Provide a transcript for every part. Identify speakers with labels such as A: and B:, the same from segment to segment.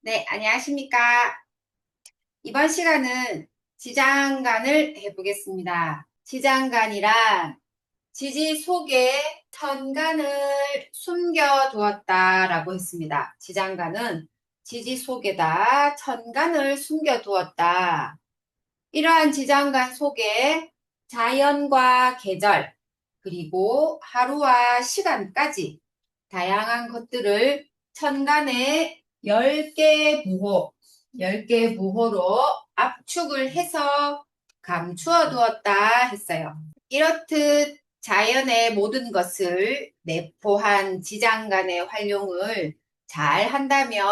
A: 네, 안녕하십니까. 이번 시간은 지장간을 해보겠습니다. 지장간이란 지지 속에 천간을 숨겨두었다라고 했습니다. 지장간은 지지 속에다 천간을 숨겨두었다. 이러한 지장간 속에 자연과 계절, 그리고 하루와 시간까지 다양한 것들을 천간에 10개 부호, 10개 부호로 압축을 해서 감추어 두었다 했어요. 이렇듯 자연의 모든 것을 내포한 지장간의 활용을 잘 한다면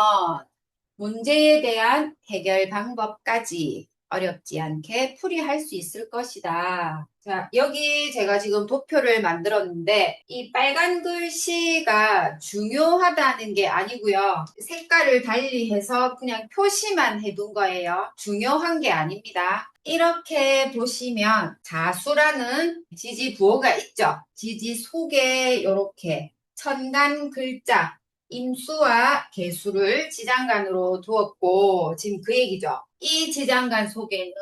A: 문제에 대한 해결 방법까지 어렵지 않게 풀이할 수 있을 것이다. 자, 여기 제가 지금 도표를 만들었는데 이 빨간 글씨가 중요하다는 게 아니고요. 색깔을 달리해서 그냥 표시만 해둔 거예요. 중요한 게 아닙니다. 이렇게 보시면 자수라는 지지부호가 있죠. 지지 속에 이렇게 천간 글자 임수와 개수를 지장간으로 두었고 지금 그 얘기죠. 이 지장간 속에는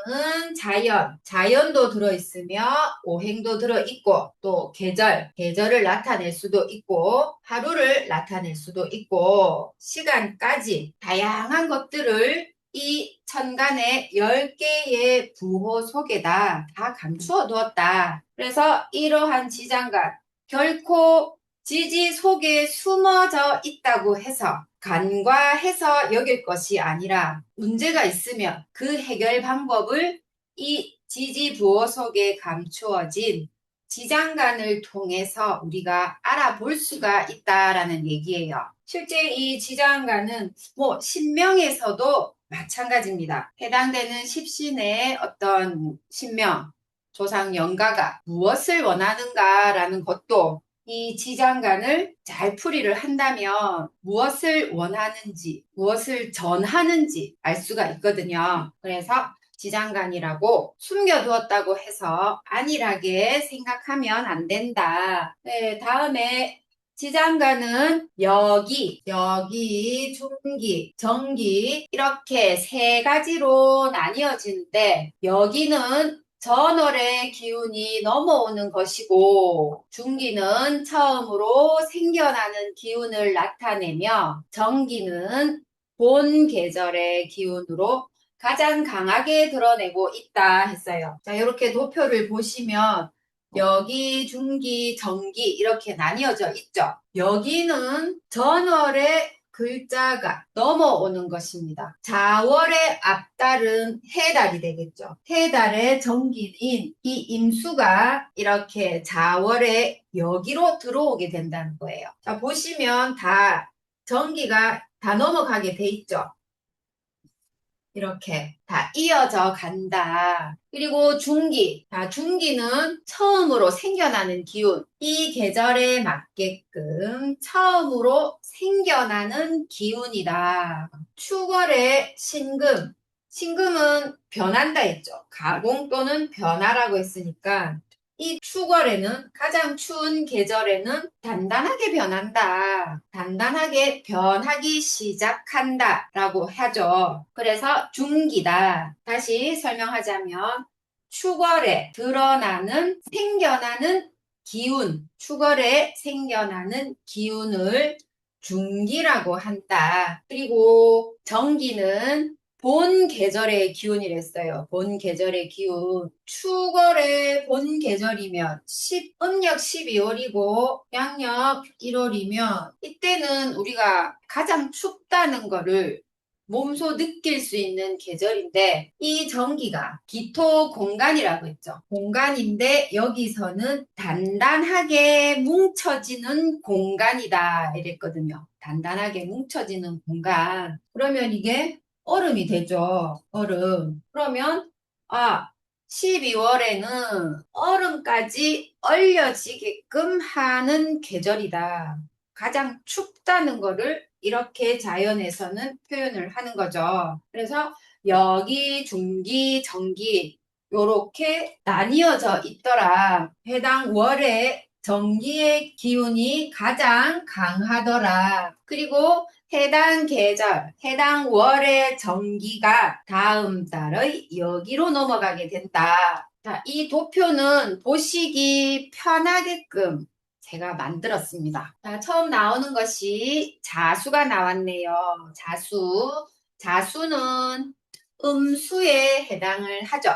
A: 자연도 들어있으며 오행도 들어있고 또 계절을 나타낼 수도 있고 하루를 나타낼 수도 있고 시간까지 다양한 것들을 이 천간의 10개의 부호 속에다 다 감추어 두었다. 그래서 이러한 지장간 결코 지지 속에 숨어져 있다고 해서 간과해서 여길 것이 아니라 문제가 있으면 그 해결 방법을 이 지지부호 속에 감추어진 지장간을 통해서 우리가 알아볼 수가 있다라는 얘기예요. 실제 이 지장간은 신명에서도 마찬가지입니다. 해당되는 십신의 어떤 신명, 조상 영가가 무엇을 원하는가라는 것도 이 지장간을 잘 풀이를 한다면 무엇을 원하는지, 무엇을 전하는지 알 수가 있거든요. 그래서 지장간이라고 숨겨두었다고 해서 안일하게 생각하면 안 된다. 네, 다음에 지장간은 여기, 중기, 정기 이렇게 세 가지로 나뉘어지는데 여기는 전월의 기운이 넘어오는 것이고 중기는 처음으로 생겨나는 기운을 나타내며 정기는 본 계절의 기운으로 가장 강하게 드러내고 있다 했어요. 자, 이렇게 도표를 보시면 여기, 중기, 정기 이렇게 나뉘어져 있죠. 여기는 전월의 글자가 넘어오는 것입니다. 자월의 앞달은 해달이 되겠죠. 해달의 정기인 이 임수가 이렇게 자월의 여기로 들어오게 된다는 거예요. 자, 보시면 다 정기가 다 넘어가게 돼 있죠. 이렇게 다 이어져 간다. 그리고 중기. 중기는 처음으로 생겨나는 기운. 이 계절에 맞게끔 처음으로 생겨나는 기운이다. 축월의 신금. 신금은 변한다 했죠. 가공 또는 변화라고 했으니까 이 추월에는 가장 추운 계절에는 단단하게 변한다. 단단하게 변하기 시작한다 라고 하죠. 그래서 중기다. 다시 설명하자면 추월에 드러나는 생겨나는 기운, 추월에 생겨나는 기운을 중기라고 한다. 그리고 정기는 본 계절의 기운이랬어요. 본 계절의 기운. 추월의 본 계절이면 음력 12월이고 양력 1월이면 이때는 우리가 가장 춥다는 거를 몸소 느낄 수 있는 계절인데 이 정기가 기토 공간이라고 했죠. 공간인데 여기서는 단단하게 뭉쳐지는 공간이다 이랬거든요. 단단하게 뭉쳐지는 공간. 그러면 이게 얼음이 되죠. 얼음. 그러면 12월에는 얼음까지 얼려지게끔 하는 계절이다. 가장 춥다는 거를 이렇게 자연에서는 표현을 하는 거죠. 그래서 여기, 중기, 정기 요렇게 나뉘어져 있더라. 해당 월에 정기의 기운이 가장 강하더라. 그리고 해당 계절, 해당 월의 정기가 다음 달의 여기로 넘어가게 된다. 자, 이 도표는 보시기 편하게끔 제가 만들었습니다. 자, 처음 나오는 것이 자수가 나왔네요. 자수. 자수는 음수에 해당을 하죠.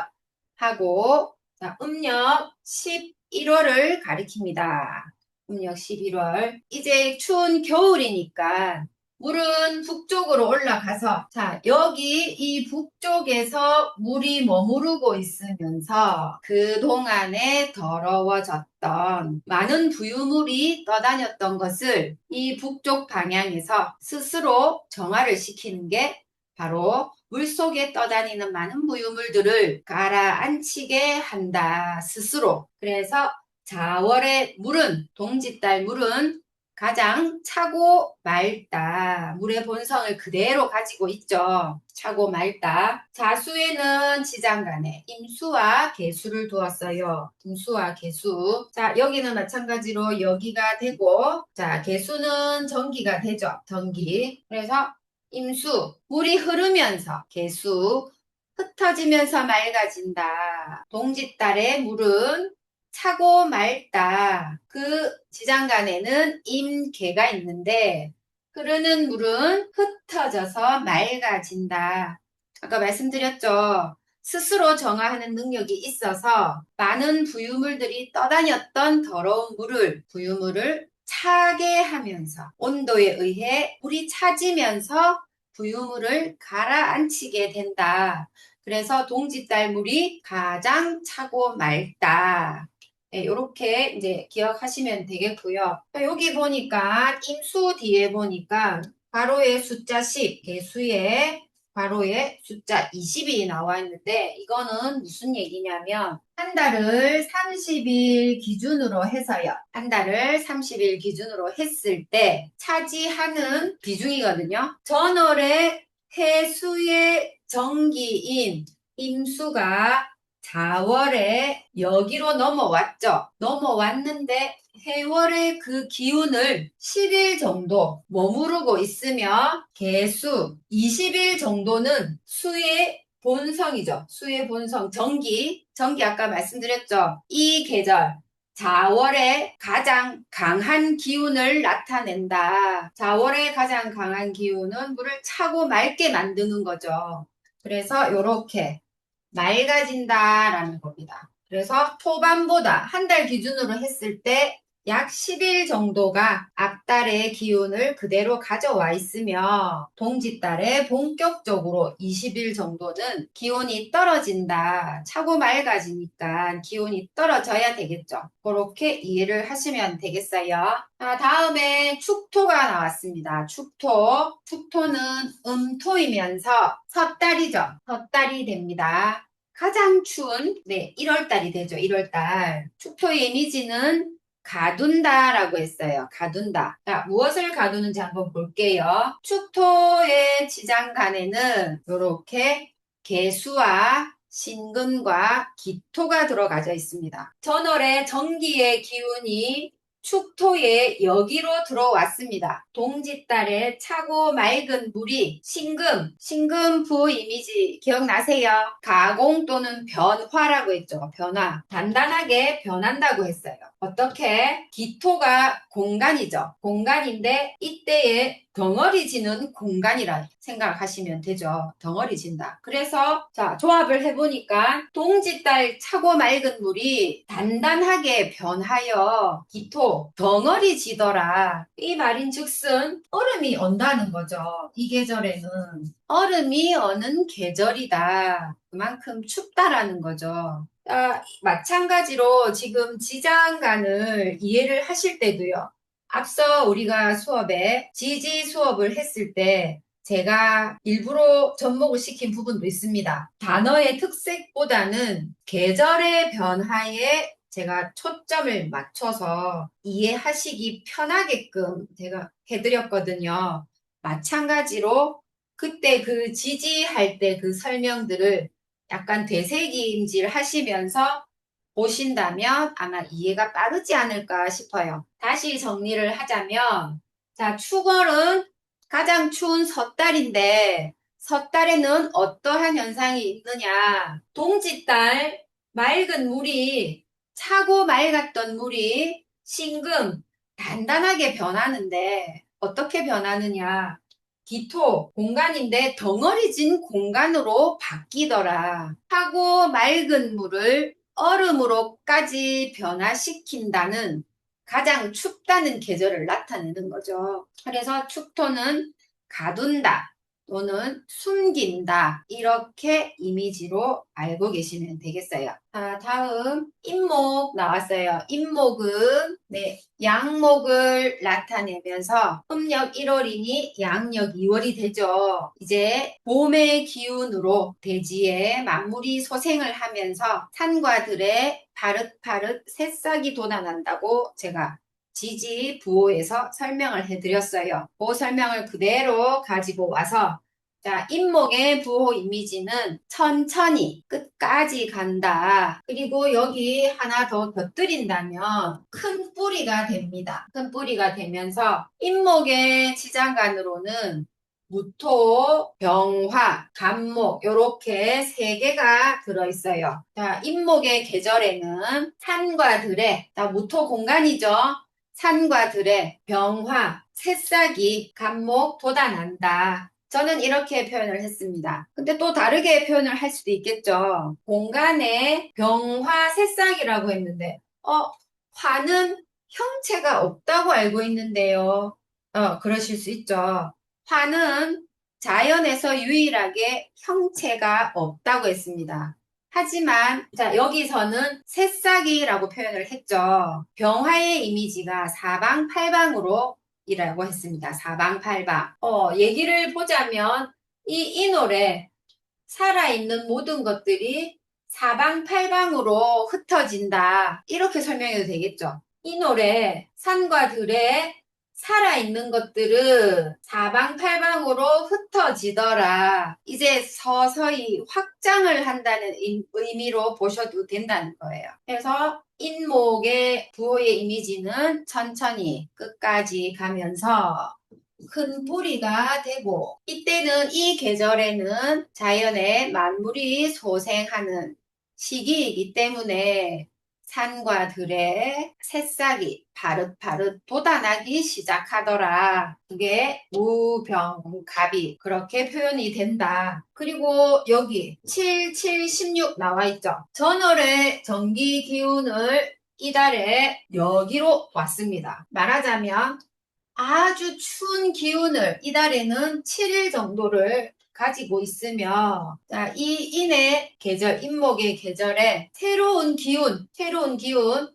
A: 하고, 자, 음력 11월을 가리킵니다. 음력 11월. 이제 추운 겨울이니까 물은 북쪽으로 올라가서, 자, 여기 이 북쪽에서 물이 머무르고 있으면서 그동안에 더러워졌던 많은 부유물이 떠다녔던 것을 이 북쪽 방향에서 스스로 정화를 시키는 게 바로 물속에 떠다니는 많은 부유물들을 가라앉히게 한다, 스스로. 그래서 자월의 물은, 동짓달 물은 가장 차고 맑다. 물의 본성을 그대로 가지고 있죠. 차고 맑다. 자수에는 지장간에 임수와 계수를 두었어요. 임수와 계수. 자, 여기는 마찬가지로 여기가 되고, 자, 계수는 전기가 되죠. 전기. 그래서 임수, 물이 흐르면서 계수, 흩어지면서 맑아진다. 동짓달의 물은 차고 맑다. 그 지장간에는 임계가 있는데 흐르는 물은 흩어져서 맑아진다. 아까 말씀드렸죠. 스스로 정화하는 능력이 있어서 많은 부유물들이 떠다녔던 더러운 물을, 부유물을 차게 하면서 온도에 의해 물이 차지면서 부유물을 가라앉히게 된다. 그래서 동짓달 물이 가장 차고 맑다. 네, 이렇게 이제 기억하시면 되겠고요. 여기 보니까 임수 뒤에 보니까 괄호에 숫자 10, 개수에 괄호에 숫자 20이 나와 있는데 이거는 무슨 얘기냐면 한 달을 30일 기준으로 해서요. 한 달을 30일 기준으로 했을 때 차지하는 비중이거든요. 전월의 해수의 정기인 임수가 4월에 여기로 넘어왔죠. 넘어왔는데 해월의 그 기운을 10일 정도 머무르고 있으며 개수 20일 정도는 수의 본성이죠. 수의 본성, 정기. 정기 아까 말씀드렸죠. 이 계절 4월에 가장 강한 기운을 나타낸다. 4월에 가장 강한 기운은 물을 차고 맑게 만드는 거죠. 그래서 이렇게 맑아진다라는 겁니다. 그래서 초반보다 한 달 기준으로 했을 때 약 10일 정도가 앞달의 기운을 그대로 가져와 있으며 동짓달에 본격적으로 20일 정도는 기온이 떨어진다. 차고 맑아지니까 기온이 떨어져야 되겠죠. 그렇게 이해를 하시면 되겠어요. 다음에 축토가 나왔습니다. 축토. 축토는 음토이면서 섣달이죠. 섣달이 됩니다. 가장 추운 1월달이 되죠. 1월달. 축토의 이미지는 가둔다라고 했어요. 가둔다. 자, 무엇을 가두는지 한번 볼게요. 축토의 지장간에는 이렇게 개수와 신금과 기토가 들어가져 있습니다. 전월의 정기의 기운이 축토에 여기로 들어왔습니다. 동짓달에 차고 맑은 물이 신금부 이미지 기억나세요? 가공 또는 변화라고 했죠. 변화. 단단하게 변한다고 했어요. 어떻게? 기토가 공간이죠. 공간인데 이때에 덩어리지는 공간이라 생각하시면 되죠. 덩어리진다. 그래서 자 조합을 해보니까 동짓달 차고 맑은 물이 단단하게 변하여 기토 덩어리지더라. 이 말인즉슨 얼음이 온다는 거죠. 이 계절에는 얼음이 오는 계절이다. 그만큼 춥다라는 거죠. 마찬가지로 지금 지장간을 이해를 하실 때도요. 앞서 우리가 수업에 지지 수업을 했을 때 제가 일부러 접목을 시킨 부분도 있습니다. 단어의 특색보다는 계절의 변화에 제가 초점을 맞춰서 이해하시기 편하게끔 제가 해드렸거든요. 마찬가지로 그때 그 지지할 때 그 설명들을 약간 되새김질 하시면서 보신다면 아마 이해가 빠르지 않을까 싶어요. 다시 정리를 하자면, 자, 축월은 가장 추운 섣달인데 섣달에는 어떠한 현상이 있느냐? 동짓달 맑은 물이 차고 맑았던 물이 싱금 단단하게 변하는데 어떻게 변하느냐? 기토 공간인데 덩어리진 공간으로 바뀌더라. 차고 맑은 물을 얼음으로까지 변화시킨다는 가장 춥다는 계절을 나타내는 거죠. 그래서 춥토는 가둔다 또는 숨긴다 이렇게 이미지로 알고 계시면 되겠어요. 자, 다음 임목 나왔어요. 임목은 양목을 나타내면서 음력 1월이니 양력 2월이 되죠. 이제 봄의 기운으로 대지에 만물이 소생을 하면서 산과 들에 파릇파릇 새싹이 돋아난다고 제가 지지부호에서 설명을 해드렸어요. 그 설명을 그대로 가지고 와서 자, 임목의 부호 이미지는 천천히 끝까지 간다. 그리고 여기 하나 더 곁들인다면 큰 뿌리가 됩니다. 큰 뿌리가 되면서 임목의 지장간으로는 무토, 병화, 간목 이렇게 세 개가 들어있어요. 자, 임목의 계절에는 산과 들에 무토 공간이죠. 산과 들에 병화, 새싹이 간목 돋아난다. 저는 이렇게 표현을 했습니다. 근데 또 다르게 표현을 할 수도 있겠죠. 공간에 병화, 새싹이라고 했는데 화는 형체가 없다고 알고 있는데요. 그러실 수 있죠. 화는 자연에서 유일하게 형체가 없다고 했습니다. 하지만 자 여기서는 새싹이라고 표현을 했죠. 병화의 이미지가 사방팔방으로 이라고 했습니다. 사방팔방. 얘기를 보자면 이 노래 살아있는 모든 것들이 사방팔방으로 흩어진다. 이렇게 설명해도 되겠죠. 이 노래 산과 들에 살아있는 것들은 사방팔방으로 흩어지더라. 이제 서서히 확장을 한다는 의미로 보셔도 된다는 거예요. 그래서 인목의 부호의 이미지는 천천히 끝까지 가면서 큰 뿌리가 되고 이때는 이 계절에는 자연의 만물이 소생하는 시기이기 때문에 산과 들에 새싹이 파릇파릇 돋아나기 시작하더라. 그게 무병갑이 그렇게 표현이 된다. 그리고 여기 7, 7, 16 나와 있죠. 전월의 정기 기운을 이달에 여기로 왔습니다. 말하자면 아주 추운 기운을 이달에는 7일 정도를 가지고 있으며 자, 이 인의 계절, 인목의 계절에 새로운 기운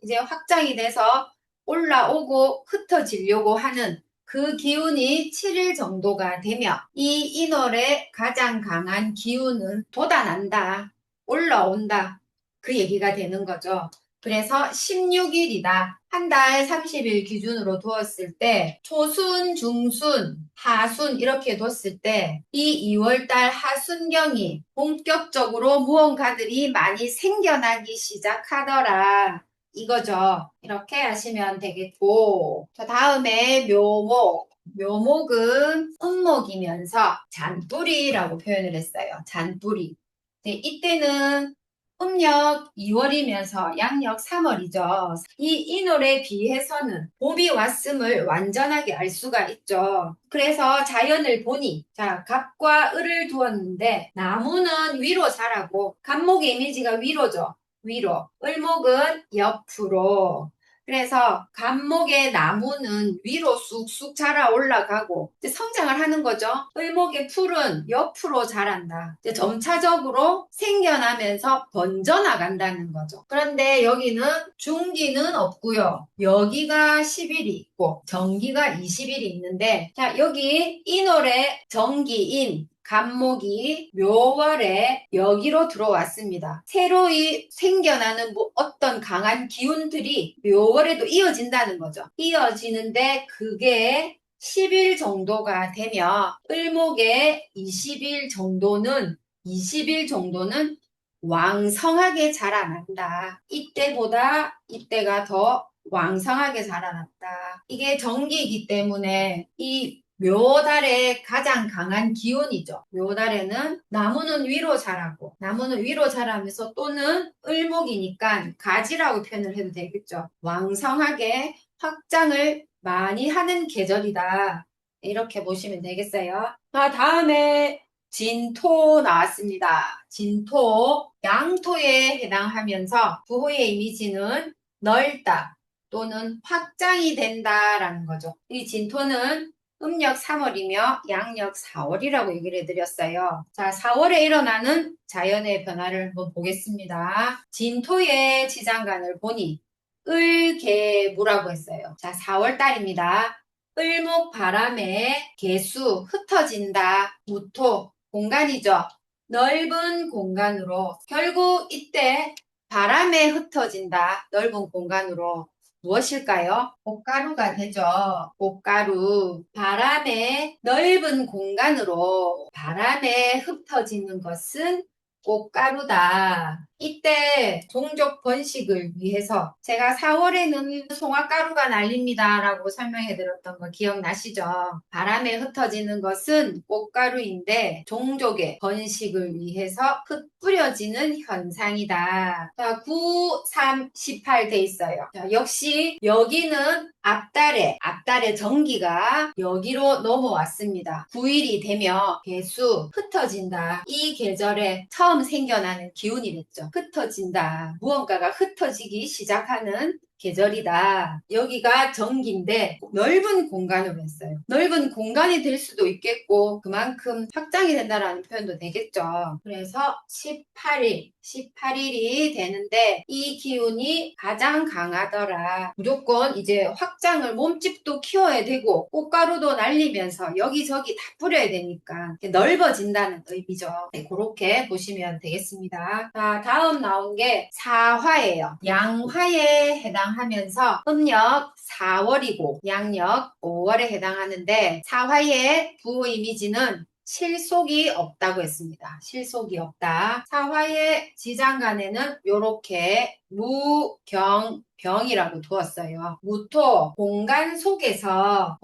A: 이제 확장이 돼서 올라오고 흩어지려고 하는 그 기운이 7일 정도가 되며 이 인월의 가장 강한 기운은 돋아난다, 올라온다 그 얘기가 되는 거죠. 그래서 16일이다. 한 달 30일 기준으로 두었을 때 초순, 중순, 하순 이렇게 뒀을 때 이 2월달 하순경이 본격적으로 무언가들이 많이 생겨나기 시작하더라. 이거죠. 이렇게 하시면 되겠고 자, 다음에 묘목. 묘목은 음목이면서 잔뿌리라고 표현을 했어요. 잔뿌리. 이때는 음력 2월이면서 양력 3월이죠. 이 노래에 비해서는 봄이 왔음을 완전하게 알 수가 있죠. 그래서 자연을 보니 자 갑과 을을 두었는데 나무는 위로 자라고 갑목의 이미지가 위로죠. 위로. 을목은 옆으로. 그래서 갑목의 나무는 위로 쑥쑥 자라 올라가고 성장을 하는 거죠. 을목의 풀은 옆으로 자란다. 점차적으로 생겨나면서 번져나간다는 거죠. 그런데 여기는 중기는 없고요. 여기가 10일이 있고 정기가 20일이 있는데 자 여기 인월에 정기인 간목이 묘월에 여기로 들어왔습니다. 새로이 생겨나는 어떤 강한 기운들이 묘월에도 이어진다는 거죠. 이어지는데 그게 10일 정도가 되며 을목의 20일 정도는 왕성하게 자라난다. 이때보다 이때가 더 왕성하게 자라났다. 이게 정기이기 때문에 이 묘달의 가장 강한 기운이죠. 묘달에는 나무는 위로 자라고, 나무는 위로 자라면서 또는 을목이니까 가지라고 표현을 해도 되겠죠. 왕성하게 확장을 많이 하는 계절이다. 이렇게 보시면 되겠어요. 다음에 진토 나왔습니다. 진토, 양토에 해당하면서 부호의 이미지는 넓다 또는 확장이 된다라는 거죠. 이 진토는 음력 3월이며 양력 4월이라고 얘기를 해드렸어요. 자, 4월에 일어나는 자연의 변화를 한번 보겠습니다. 진토의 지장간을 보니 을개무라고 했어요. 자, 4월 달입니다. 을목 바람에 개수 흩어진다. 무토 공간이죠. 넓은 공간으로 결국 이때 바람에 흩어진다. 넓은 공간으로 무엇일까요? 꽃가루가 되죠. 꽃가루. 바람에 넓은 공간으로 바람에 흩어지는 것은 꽃가루다. 이때 종족 번식을 위해서 제가 4월에는 송화가루가 날립니다 라고 설명해 드렸던 거 기억나시죠? 바람에 흩어지는 것은 꽃가루인데 종족의 번식을 위해서 흩뿌려지는 현상이다. 자, 9, 3, 18 돼 있어요. 자, 역시 여기는 앞달에 정기가 여기로 넘어왔습니다. 9일이 되면 개수 흩어진다. 이 계절에 처음 생겨나는 기운이랬죠. 흩어진다. 무언가가 흩어지기 시작하는 계절이다. 여기가 정기인데 넓은 공간으로 했어요. 넓은 공간이 될 수도 있겠고 그만큼 확장이 된다라는 표현도 되겠죠. 그래서 18일이 되는데 이 기운이 가장 강하더라. 무조건 이제 확장을 몸집도 키워야 되고 꽃가루도 날리면서 여기저기 다 뿌려야 되니까 넓어진다는 의미죠. 네, 그렇게 보시면 되겠습니다. 자, 다음 나온 게 사화예요. 양화에 해당하면서 음력 4월이고 양력 5월에 해당하는데 사화의 부호 이미지는 실속이 없다고 했습니다. 실속이 없다. 사화의 지장간에는 이렇게 무경병이라고 두었어요. 무토, 공간 속에서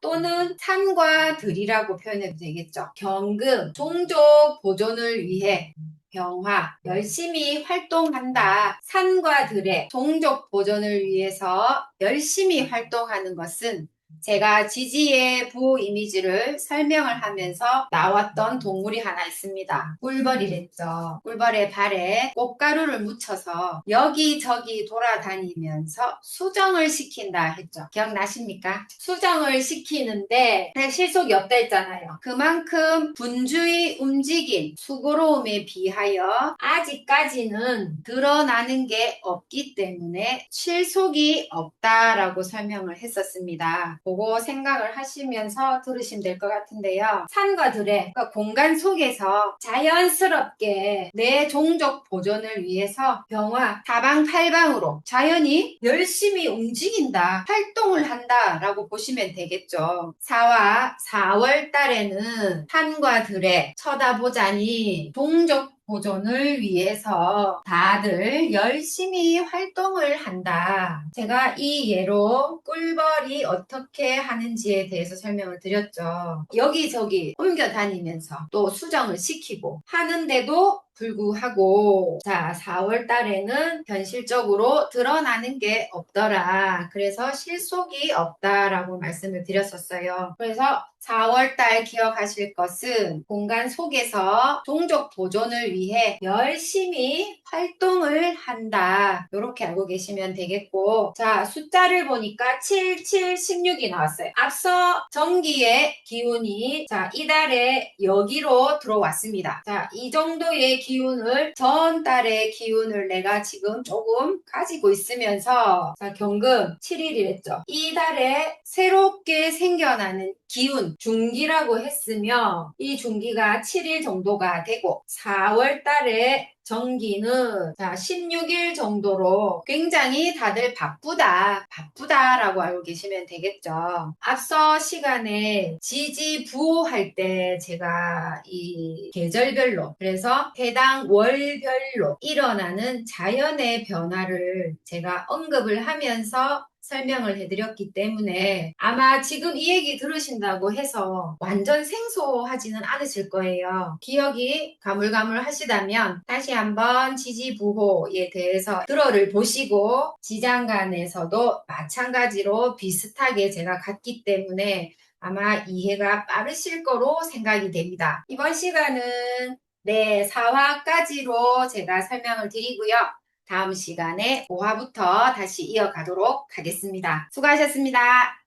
A: 또는 산과 들이라고 표현해도 되겠죠. 경금, 종족 보존을 위해 병화, 열심히 활동한다. 산과 들의 종족 보존을 위해서 열심히 활동하는 것은 제가 지지의 부호 이미지를 설명을 하면서 나왔던 동물이 하나 있습니다. 꿀벌이랬죠. 꿀벌의 발에 꽃가루를 묻혀서 여기저기 돌아다니면서 수정을 시킨다 했죠. 기억나십니까? 수정을 시키는데 실속이 없다 했잖아요. 그만큼 분주히 움직인 수고로움에 비하여 아직까지는 드러나는 게 없기 때문에 실속이 없다라고 설명을 했었습니다. 보고 생각을 하시면서 들으시면 될 것 같은데요. 산과 들의 그러니까 공간 속에서 자연스럽게 내 종족 보존을 위해서 병화 사방팔방으로 자연이 열심히 움직인다, 활동을 한다 라고 보시면 되겠죠. 4월 달에는 산과 들에 쳐다보자니 종족 보존을 위해서 다들 열심히 활동을 한다. 제가 이 예로 꿀벌이 어떻게 하는지에 대해서 설명을 드렸죠. 여기저기 옮겨 다니면서 또 수정을 시키고 하는데도 불구하고 4월 달에는 현실적으로 드러나는 게 없더라. 그래서 실속이 없다라고 말씀을 드렸었어요. 그래서 4월 달 기억하실 것은 공간 속에서 종족 보존을 위해 열심히 활동을 한다. 이렇게 알고 계시면 되겠고 숫자를 보니까 7, 7, 16이 나왔어요. 앞서 정기의 기운이 이달에 여기로 들어왔습니다. 이 정도의 기운을 전달의 기운을 내가 지금 조금 가지고 있으면서 경금 7일이랬죠. 이 달에 새롭게 생겨나는 기운 중기라고 했으며 이 중기가 7일 정도가 되고 4월 달에 정기는 16일 정도로 굉장히 다들 바쁘다라고 알고 계시면 되겠죠. 앞서 시간에 지지부할 때 제가 이 계절별로 그래서 해당 월별로 일어나는 자연의 변화를 제가 언급을 하면서 설명을 해드렸기 때문에 아마 지금 이 얘기 들으신다고 해서 완전 생소하지는 않으실 거예요. 기억이 가물가물하시다면 다시 한번 지지부호에 대해서 들어를 보시고 지장간에서도 마찬가지로 비슷하게 제가 갔기 때문에 아마 이해가 빠르실 거로 생각이 됩니다. 이번 시간은 네, 4화까지로 제가 설명을 드리고요. 다음 시간에 5화부터 다시 이어가도록 하겠습니다. 수고하셨습니다.